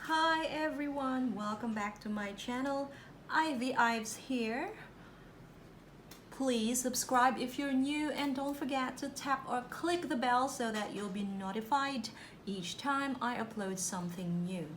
Hi everyone, welcome back to my channel. Ives here. Please subscribe if you're new and don't forget to tap or click the bell so that you'll be notified each time I upload something new.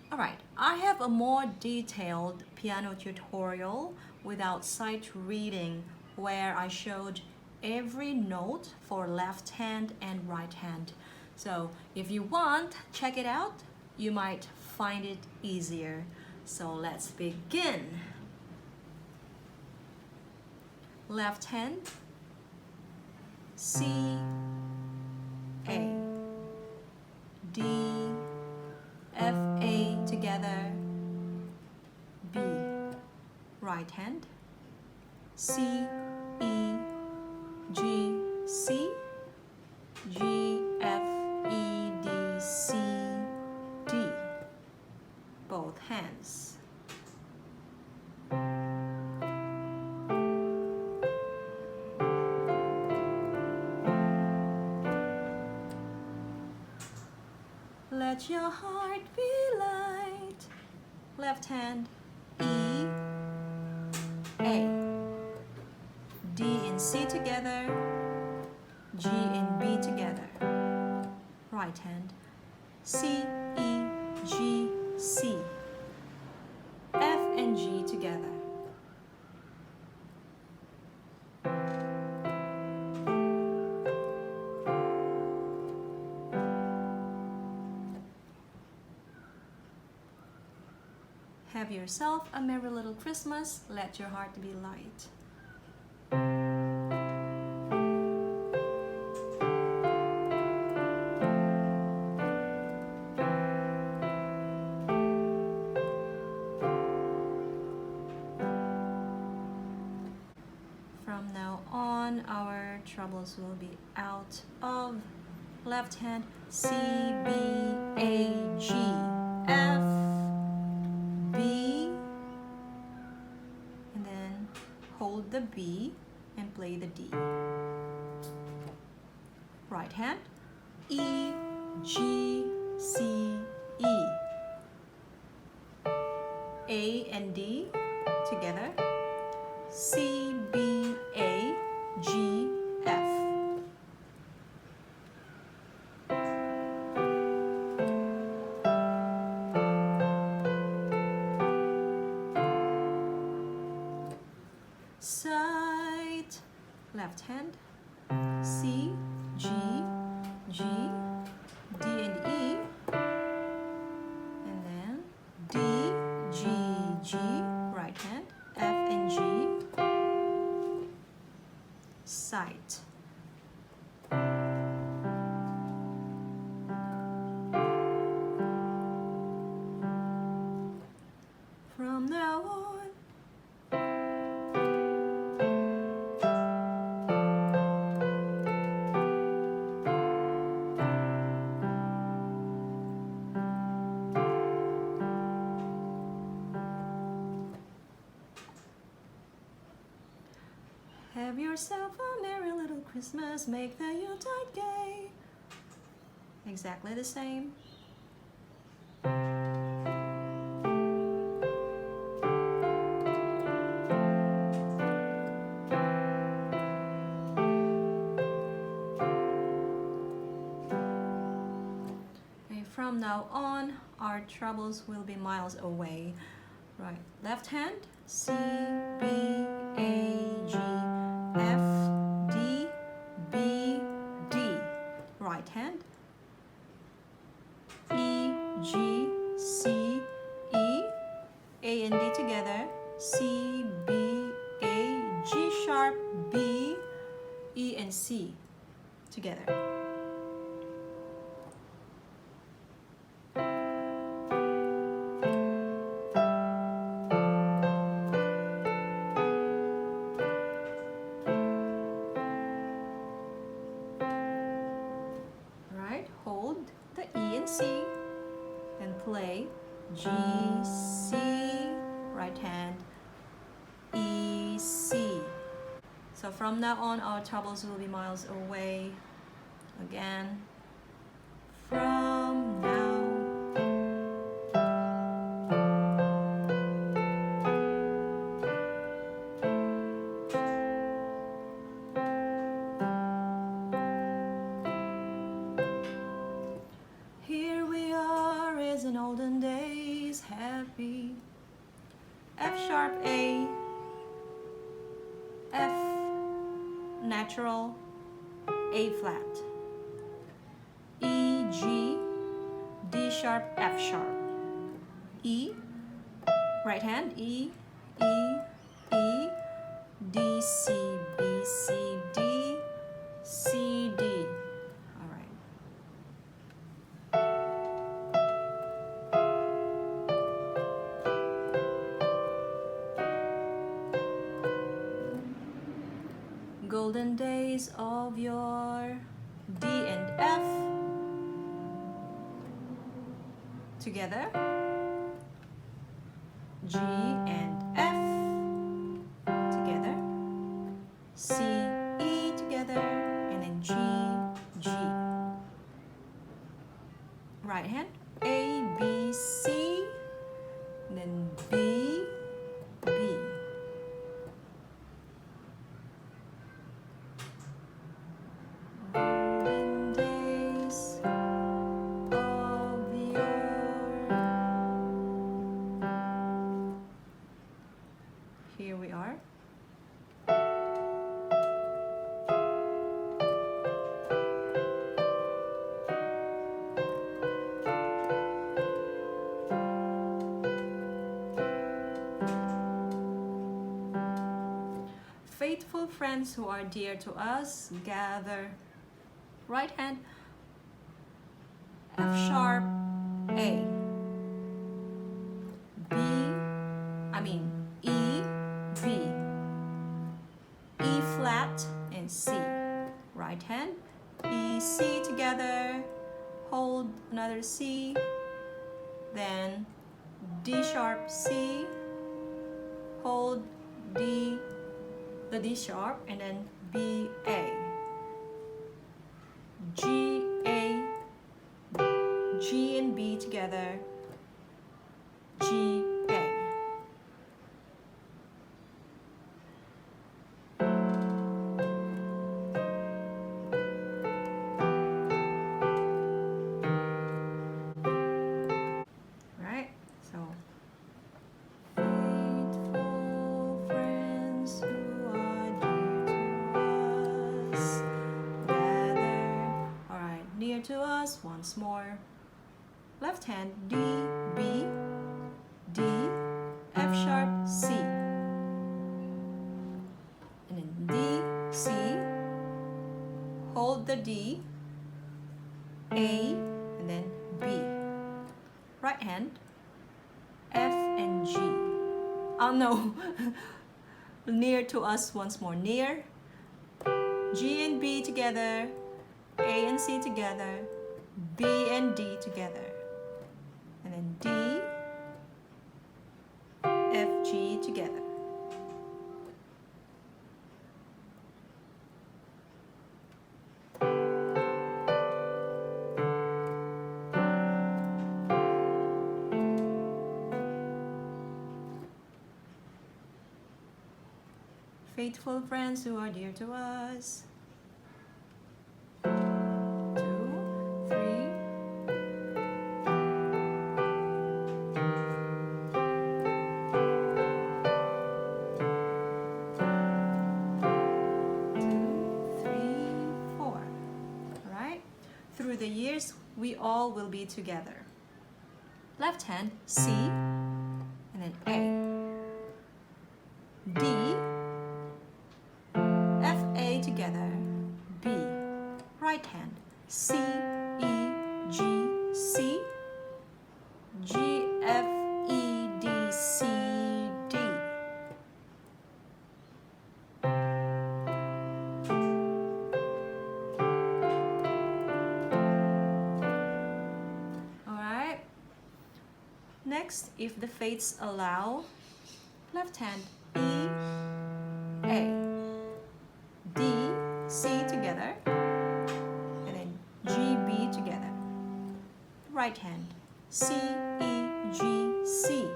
Alright, I have a more detailed piano tutorial without sight reading where I showed every note for left hand and right hand. So if you want, check it out. You might find it easier. So let's begin. Left hand, C, A, D, F, A together, B. Right hand, C, E, G, C, G, F, E, D, C, D. Both hands. Let your heart be light. Left hand, E, A, D and C together, G and B together. Right hand, C, E, G, C, F and G together. Have yourself a merry little Christmas. Let your heart be light. From now on, our troubles will be out of left hand, C, B, A, G, F, B, and then hold the B and play the D. Right hand, E, G, C, E, A and D together, C, B, A, G, F. Side, left hand, C, G, G, D and E, and then D, G, G, right hand, F and G, side. From now on, have yourself a merry little Christmas, make the Yuletide gay. Exactly the same. Okay, from now on, our troubles will be miles away. Right, left hand, C, B, A, G, F, D, B, D. Right hand, E, G, C, E, A and D together, C, B, A, G sharp, B, E and C together. Hold the E and C and play G, C, right hand, E, C. So from now on, our troubles will be miles away. Again, from now F, B, F sharp, A, F natural, A flat, E, G, D sharp, F sharp, E, right hand, E, E, E, D, C, B, C, D, C, D. All right. Golden days of your D and F together, G and F together, C, E together, and then G, G. Right hand, A, B, C, and then B, B. Golden days of your. Here we are. Faithful friends who are dear to us, gather. Right hand, F sharp, A, E, B, E flat, and C. Right hand, E, C together, hold another C, then D sharp, C, hold D, the D sharp, and then B, A. G, A, G and B together, G, A. Right? So, faithful friends who are dear to us, gather. All right, near to us once more. Left hand, D, B, D, F sharp, C. And then D, C, hold the D, A, and then B. Right hand, F and G. Oh no, near to us once more. Near, G and B together, A and C together, B and D together. And then D, F, G together. Faithful friends who are dear to us. 2, 3. Through the years, we all will be together. Left hand, C, and then A. D, F, A together, B. Right hand, C, E, G, C, G, F, E, D, C, D. Alright. Next, if the fates allow, left hand, E, A, D, C together, and then G, B together. Right hand, C, E, G, C,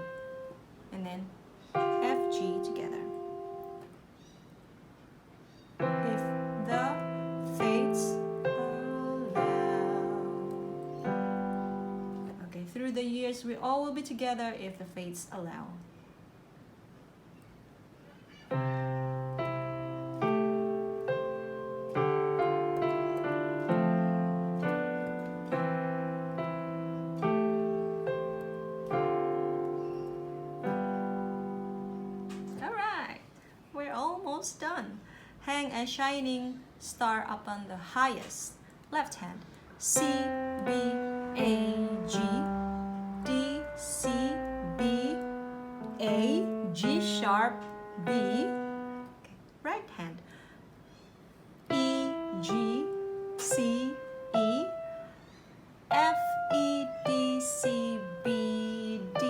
and then F, G together. If the fates allow. Okay, through through the years, we all will be together if the fates allow. Alright, we're almost done. Hang a shining star upon the highest left hand. C, B, A, G, D, C, B, A, G sharp, B. Okay. Right hand. E, G, C, E, F, E, D, C, B, D.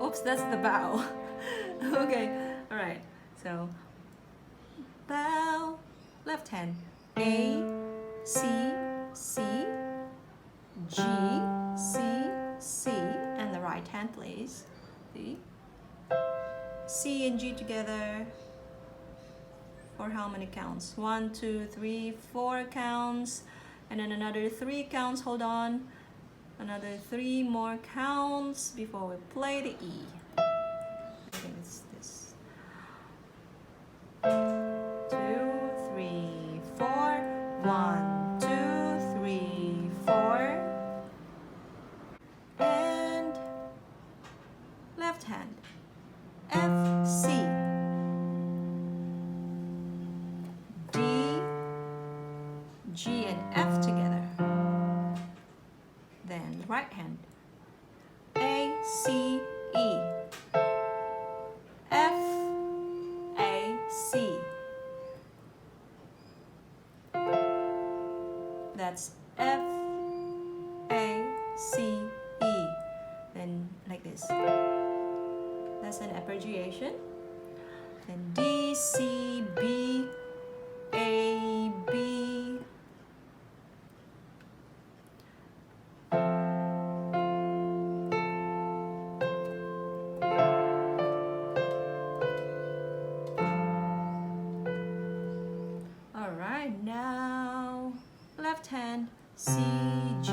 Oops, that's the bow. Okay, alright. So, bow, left hand. A, C, C, G, C, C, and the right hand, please. C. C and G together. For how many counts? 1, 2, 3, 4 counts. And then another 3 counts. Hold on. Another 3 more counts before we play the E. I think it's this. 2, 3, 4. 1, 2, 3, 4. And left hand. F, C. D, G and F together. Then right hand. A, C, E. F, A, C. That's F, A, C, E. Then like this. That's an abbreviation. Then D, C, B, A, B. Alright, now left hand C, G,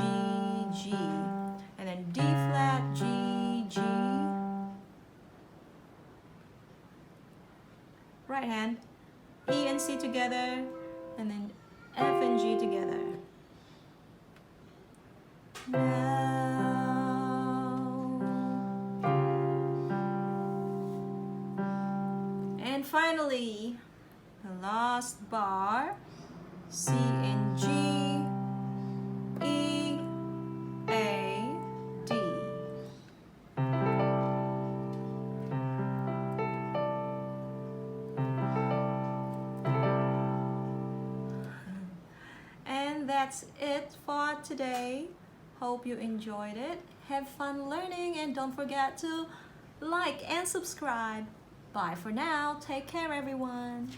G. And then D flat, G, G. Right hand, E and C together, and then F and G together. And finally, the last bar, C and G, E, A, D. And that's it for today. Hope you enjoyed it. Have fun learning and don't forget to like and subscribe. Bye for now. Take care, everyone.